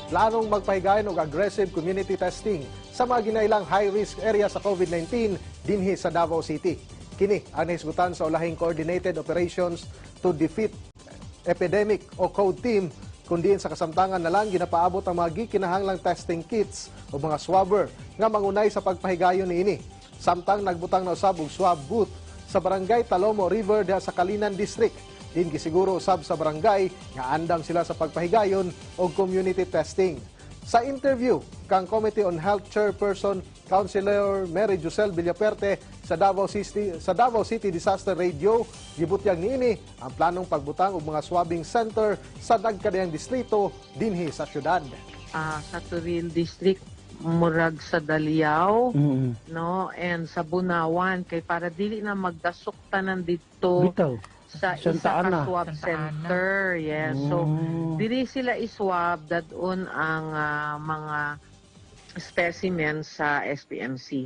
planong magpahigayon og aggressive community testing sa mga ginailang high-risk area sa COVID-19 dinhi sa Davao City. Kini ang nahisgutan sa ulahing Coordinated Operations to Defeat Epidemic o CODE team, kundiin sa kasamtangan na lang ginapaabot ang mga gikinahanglang testing kits o mga swabber nga mangunay sa pagpahigayon niini. Samtang nagbutang na usab og swab booth sa barangay Talomo River diha sa Kalinan District. Din gisiguro usab sa barangay nga andam sila sa pagpahigayon og community testing. Sa interview kang Committee on Health Chairperson Councilor Mary Josel Villaperte sa Davao City Disaster Radio, gibutyag niini ang planong pagbutang og mga swabbing center sa nagkadayang distrito dinhi sa syudad. Sa Turil District, murag sa Daliao, no, and sa Bunawan kay para dili na magdasok tanan dito sa isa ka swab center. Yes. So dili sila iswab dadon ang mga specimens sa SPMC.